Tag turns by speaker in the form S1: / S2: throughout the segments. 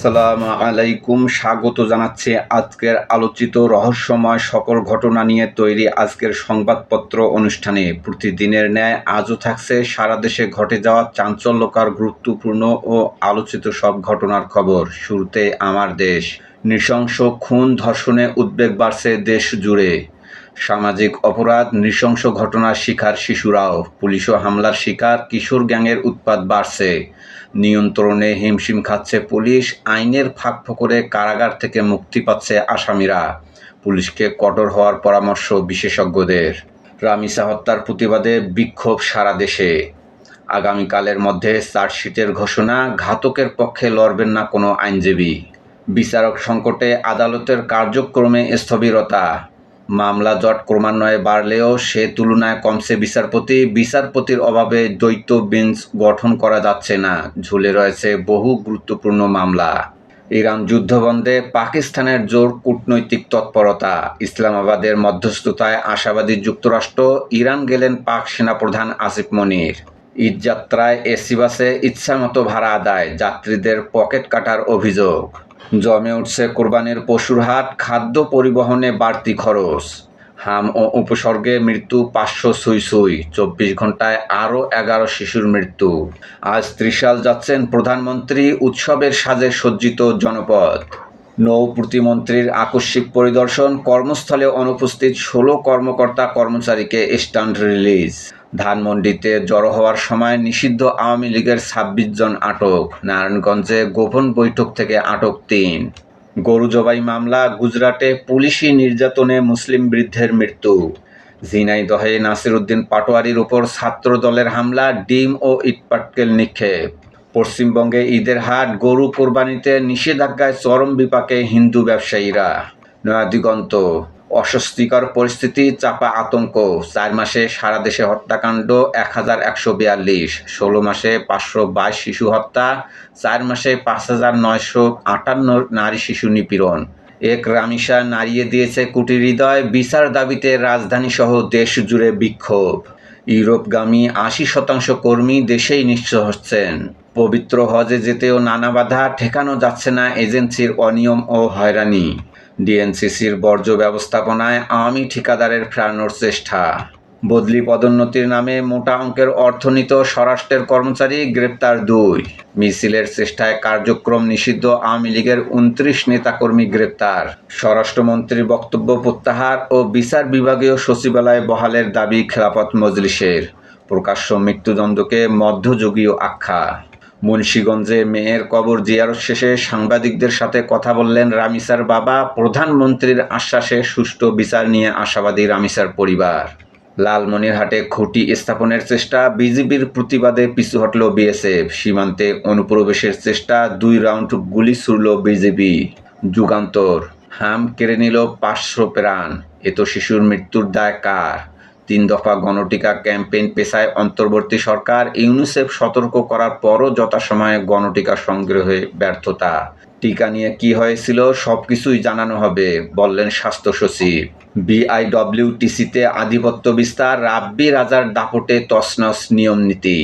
S1: আসসালামু আলাইকুম, স্বাগত জানাচ্ছি আজকের আলোচিত রহস্যময় সকল ঘটনা নিয়ে তৈরি আজকের সংবাদপত্র অনুষ্ঠানে। প্রতিদিনের ন্যায় আজও থাকছে সারা দেশে ঘটে যাওয়া চাঞ্চল্যকর, গুরুত্বপূর্ণ ও আলোচিত সব ঘটনার খবর। শুরুতে আমার দেশ। নৃশংস খুন ধর্ষণে উদ্বেগ বাড়ছে দেশ জুড়ে। সামাজিক অপরাধ, নৃশংস ঘটনার শিকার শিশুরাও। পুলিশ ও হামলার শিকার কিশোর গ্যাংয়ের উৎপাত বাড়ছে। নিয়ন্ত্রণে হিমশিম খাচ্ছে পুলিশ, আইনের ফাঁকফোকরে কারাগার থেকে মুক্তি পাচ্ছে আসামিরা। পুলিশকে কঠোর হওয়ার পরামর্শ বিশেষজ্ঞদের। রামিসা হত্যার প্রতিবাদে বিক্ষোভ সারা দেশে। আগামীকালের মধ্যে চার্জশিটের ঘোষণা, ঘাতকের পক্ষে লড়বেন না কোনো আইনজীবী। বিচারক সংকটে আদালতের কার্যক্রমে স্থবিরতা। মামলা জট ক্রমান্বয়ে বাড়লেও সে তুলনায় কমছে বিচারপতির অভাবে দ্বৈত বেঞ্চ গঠন করা যাচ্ছে না। ঝুলে রয়েছে বহু গুরুত্বপূর্ণ মামলা। ইরান যুদ্ধবন্ধে পাকিস্তানের জোর কূটনৈতিক তৎপরতা। ইসলামাবাদের মধ্যস্থতায় আশাবাদী যুক্তরাষ্ট্র। ইরান গেলেন পাক সেনাপ্রধান আসিফ মনির। ঈদযাত্রায় এসি বাসে ইচ্ছামতো ভাড়া আদায়, যাত্রীদের পকেট কাটার অভিযোগ। জমে উঠছে কোরবানির পশুর হাট, খাদ্য পরিবহনে বাড়তি খরচ। হাম ও উপসর্গে মৃত্যু 500 ছুঁই। 24 ঘন্টায় আরও 11 শিশুর মৃত্যু। আজ ত্রিশাল যাচ্ছেন প্রধানমন্ত্রী, উৎসবের সাজে সজ্জিত জনপদ। নৌ প্রতিমন্ত্রীর আকস্মিক পরিদর্শন, কর্মস্থলে অনুপস্থিত 16 কর্মকর্তা কর্মচারীকে স্ট্যান্ড রিলিজ। ধানমন্ডিতে জড়ো হওয়ার সময় নিষিদ্ধ আওয়ামী লীগের 26 জন আটক। নারায়ণগঞ্জে গোপন বৈঠক থেকে আটক 3। গরু জবাই মামলা, গুজরাটে পুলিশি নির্যাতনে মুসলিম বৃদ্ধের মৃত্যু। ঝিনাইদহে নাসির উদ্দিন পাটোয়ারির উপর ছাত্র দলের হামলা, ডিম ও ইটপাটকেল নিক্ষেপ। পশ্চিমবঙ্গে ঈদের হাট, গরু কোরবানিতে নিষেধাজ্ঞায় চরম বিপাকে হিন্দু ব্যবসায়ীরা। নয়াদিগন্ত। অস্বস্তিকর পরিস্থিতি, চাপা আতঙ্ক। 4 মাসে সারা দেশে হত্যাকাণ্ড 1142, 16 মাসে 522 শিশু হত্যা, 4 মাসে 5958 নারী শিশু নিপীড়ন। এক রামিসা নাড়িয়ে দিয়েছে কুটির হৃদয়, বিচার দাবিতে রাজধানীসহ দেশ জুড়ে বিক্ষোভ। ইউরোপগামী 80% কর্মী দেশেই নিঃস্ব হচ্ছেন। পবিত্র হজে যেতেও নানা বাধা, ঠেকানো যাচ্ছে না এজেন্সির অনিয়ম ও হয়রানি। ডিএনসিসির বর্জ্য ব্যবস্থাপনায় আওয়ামী ঠিকাদারের ফেরানোর চেষ্টা। বদলি পদোন্নতির নামে মোটা অঙ্কের অর্থ নিত স্বরাষ্ট্রের কর্মচারী, গ্রেপ্তার 2। মিছিলের চেষ্টায় কার্যক্রম নিষিদ্ধ আওয়ামী লীগের 29 নেতাকর্মী গ্রেপ্তার। স্বরাষ্ট্রমন্ত্রীর বক্তব্য প্রত্যাহার ও বিচার বিভাগীয় সচিবালয় বহালের দাবি খেলাফত মজলিসের। প্রকাশ্য মৃত্যুদণ্ডকে মধ্যযুগীয় আখ্যা। মুন্সিগঞ্জে মেয়ের কবর জিয়ারত শেষে সাংবাদিকদের সাথে কথা বললেন রামিসার বাবা। প্রধানমন্ত্রীর আশ্বাসে সুষ্ঠু বিচার নিয়ে আশাবাদী রামিসার পরিবার। লালমনিরহাটে খুঁটি স্থাপনের চেষ্টা, বিজিবির প্রতিবাদে পিছু হটল বিএসএফ। সীমান্তে অনুপ্রবেশের চেষ্টা, 2 রাউন্ড গুলি ছুড়ল বিজিবি। যুগান্তর। হাম কেড়ে নিল 500 প্রাণ, এত শিশুর মৃত্যুর দায় কার? 3 দফা গণটিকা ক্যাম্পেইন পেছায় অন্তর্বর্তী সরকার। ইউনিসেফ সতর্ক করার পরও যথাসময়ে গণটিকা সংগ্রহে ব্যর্থতা। টিকা নিয়ে কি হয়েছিল সবকিছুই জানানো হবে, বললেন স্বাস্থ্য সচিব। বিআইডব্লিউটিসিতে আধিপত্য বিস্তার, রাব্বি রাজার দাপটে তছনছ নিয়ম নীতি।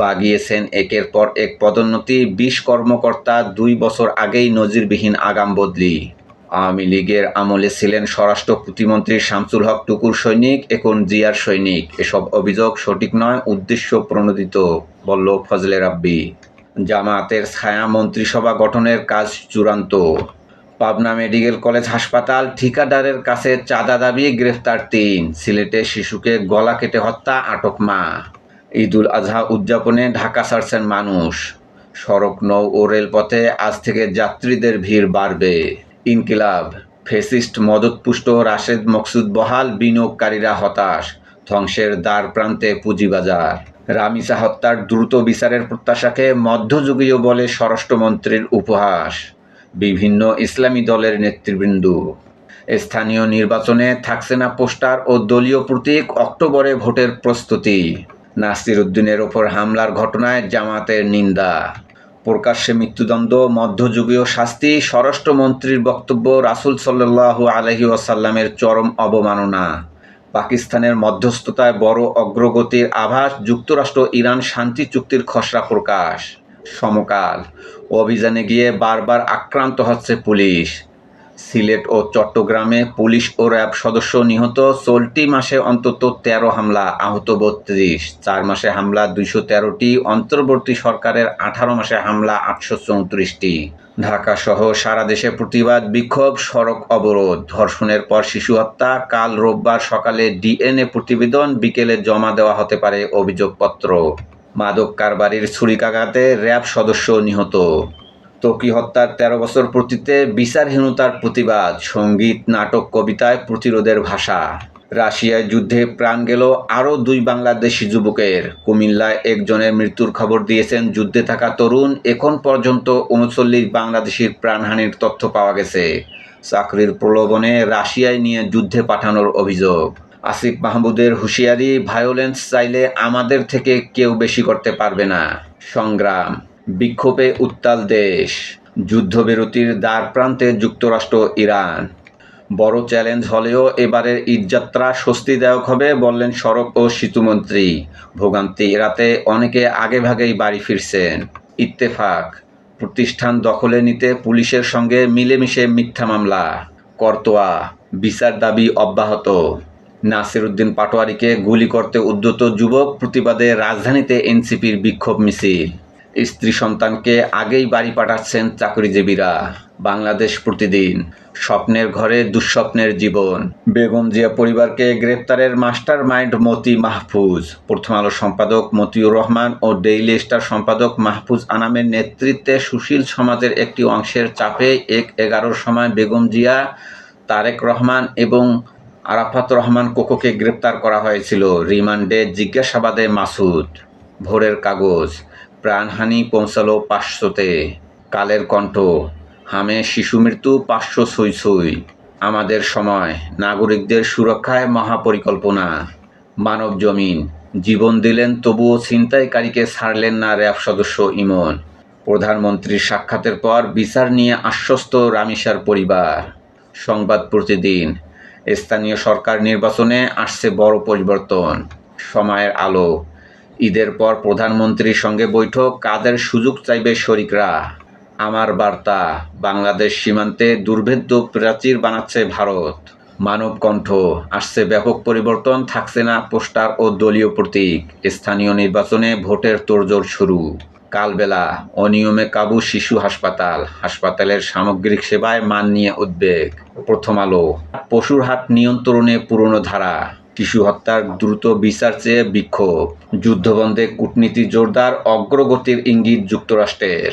S1: বাগিয়েছেন একের পর এক পদোন্নতি, 20 কর্মকর্তা 2 বছর আগেই নজিরবিহীন আগাম বদলি। আওয়ামী লীগের আমলে ছিলেন স্বরাষ্ট্র প্রতিমন্ত্রী শামসুল হক টুকুর সৈনিক, এখন জিয়ার সৈনিক। এসব অভিযোগ সঠিক নয়, উদ্দেশ্য প্রণোদিত, বলল ফজলে রাব্বি। জামায়াতের ছায়া মন্ত্রিসভা গঠনের কাজ চূড়ান্ত। পাবনা মেডিকেল কলেজ হাসপাতাল, ঠিকাদারের কাছে চাঁদা দাবি, গ্রেফতার 3। সিলেটে শিশুকে গলা কেটে হত্যা, আটক মা। ঈদুল আজহা উদযাপনে ঢাকা ছাড়ছেন মানুষ। সড়ক, নৌ ও রেলপথে আজ থেকে যাত্রীদের ভিড় বাড়বে। ইনকিলাব। ফ্যাসিস্ট মদতপুষ্ট রাশেদ মকসুদ বহাল, বিনিয়োগকারীরা হতাশ। ধ্বংসের দ্বার প্রান্তে পুঁজিবাজার। রামিসা হত্যার দ্রুত বিচারের প্রত্যাশাকে মধ্যযুগীয় বলে স্বরাষ্ট্রমন্ত্রীর উপহাস। বিভিন্ন ইসলামী দলের নেতৃবৃন্দ। স্থানীয় নির্বাচনে থাকছে না পোস্টার ও দলীয় প্রতীক, অক্টোবরে ভোটের প্রস্তুতি। নাসির উদ্দিনের ওপর হামলার ঘটনায় জামায়াতের নিন্দা। প্রকাশ্যে মৃত্যুদণ্ড মধ্যযুগীয় শাস্তি, স্বরাষ্ট্রমন্ত্রীর বক্তব্য রাসূল সাল্লাল্লাহু আলাইহি ওয়াসাল্লামের চরম অবমাননা। পাকিস্তানের মধ্যস্থতায় বড় অগ্রগতির আভাস, যুক্তরাষ্ট্র ইরান শান্তি চুক্তির খসড়া প্রকাশ। সমকাল অভিযানে গিয়ে বারবার আক্রান্ত হচ্ছে পুলিশ। সিলেট ও চট্টগ্রামে পুলিশ ও র্যাব সদস্য নিহত। চলতি মাসে অন্তত ১৩ হামলা, আহত ৩২। ৪ মাসে হামলা ২১৩টি। অন্তর্বর্তী সরকারের ১৮ মাসে হামলা ৮৩৪টি। ঢাকাসহ সারা দেশে প্রতিবাদ বিক্ষোভ, সড়ক অবরোধ। ধর্ষণের পর শিশু হত্যা। কাল রোববার সকালে ডিএনএ প্রতিবেদন, বিকেলে জমা দেওয়া হতে পারে অভিযোগপত্র। মাদক কারবারির ছুরিকাঘাতে র্যাব সদস্য নিহত। ত্বকী হত্যার ১৩ বছর পূর্তিতে বিচারহীনতার প্রতিবাদ, সঙ্গীত, নাটক, কবিতায় প্রতিরোধের ভাষা। রাশিয়ায় যুদ্ধে প্রাণ গেল আরও ২ বাংলাদেশি যুবকের। কুমিল্লায় একজনের মৃত্যুর খবর দিয়েছেন যুদ্ধে থাকা তরুণ। এখন পর্যন্ত ৩৯ বাংলাদেশির প্রাণহানির তথ্য পাওয়া গেছে। চাকরির প্রলোভনে রাশিয়ায় নিয়ে যুদ্ধে পাঠানোর অভিযোগ। আসিফ মাহমুদের হুঁশিয়ারি, ভায়োলেন্স চাইলে আমাদের থেকে কেউ বেশি করতে পারবে না। সংগ্রাম, বিক্ষোভে উত্তাল দেশ। যুদ্ধবিরতির দ্বারপ্রান্তে যুক্তরাষ্ট্র, ইরান। বড় চ্যালেঞ্জ হলেও এবারের ঈদযাত্রা স্বস্তিদায়ক হবে, বললেন সড়ক ও সেতুমন্ত্রী। ভোগান্তি এড়াতে অনেকে আগেভাগেই বাড়ি ফিরছেন। ইত্তেফাক, প্রতিষ্ঠান দখলে নিতে পুলিশের সঙ্গে মিলেমিশে মিথ্যা মামলা। করতোয়া, বিচার দাবি অব্যাহত। নাসির উদ্দিন পাটোয়ারিকে গুলি করতে উদ্যত যুবক, প্রতিবাদে রাজধানীতে এনসিপির বিক্ষোভ মিছিল। স্ত্রী সন্তানকে আগেই বাড়ি পাঠাচ্ছেন চাকরিজীবীরা। বাংলাদেশ প্রতিদিন, স্বপ্নের ঘরে দুঃস্বপ্নের জীবন। বেগম জিয়া পরিবারকে গ্রেপ্তারের মাস্টার মাইন্ড মতি মাহফুজ। প্রথম আলো সম্পাদক মতিউর রহমান ও ডেইলি স্টার সম্পাদক মাহফুজ আনামের নেতৃত্বে সুশীল সমাজের একটি অংশের চাপে ১/১১-র সময় বেগম জিয়া, তারেক রহমান এবং আরাফাত রহমান কোকোকে গ্রেপ্তার করা হয়েছিল। রিমান্ডে, জিজ্ঞাসাবাদে মাসুদ। ভোরের কাগজ, প্রাণহানি পৌঁছালো ৫০০-তে। কালের কণ্ঠ, হামে শিশু মৃত্যু ৫০০ ছুঁই ছুঁই। আমাদের সময়, নাগরিকদের সুরক্ষায় মহাপরিকল্পনা। মানব জমিন, জীবন দিলেন তবুও ছিনতাইকারীকে ছাড়লেন না র্যাব সদস্য ইমন। প্রধানমন্ত্রীর সাক্ষাতের পর বিচার নিয়ে আশ্বস্ত রামিসার পরিবার। সংবাদ প্রতিদিন, স্থানীয় সরকার নির্বাচনে আসছে বড় পরিবর্তন। সময়ের আলো, ঈদের পর প্রধানমন্ত্রীর সঙ্গে বৈঠক, কাদের সুযোগ চাইবে শরিকরা। আমার বার্তা, বাংলাদেশ সীমান্তে দুর্ভেদ্য প্রাচীর বানাচ্ছে ভারত। মানব কণ্ঠ, আসছে ব্যাপক পরিবর্তন, থাকছে না পোস্টার ও দলীয় প্রতীক। স্থানীয় নির্বাচনে ভোটের তোড়জোড় শুরু। কালবেলা, অনিয়মে কাবু শিশু হাসপাতাল। হাসপাতালের সামগ্রিক সেবায় মান নিয়ে উদ্বেগ। প্রথম আলো, পশুর হাট নিয়ন্ত্রণে পুরনো ধারা। শিশু হত্যার দ্রুত বিচার চেয়ে বিক্ষোভ। যুদ্ধবন্ধে কূটনীতি জোরদার, অগ্রগতির ইঙ্গিত যুক্তরাষ্ট্রের।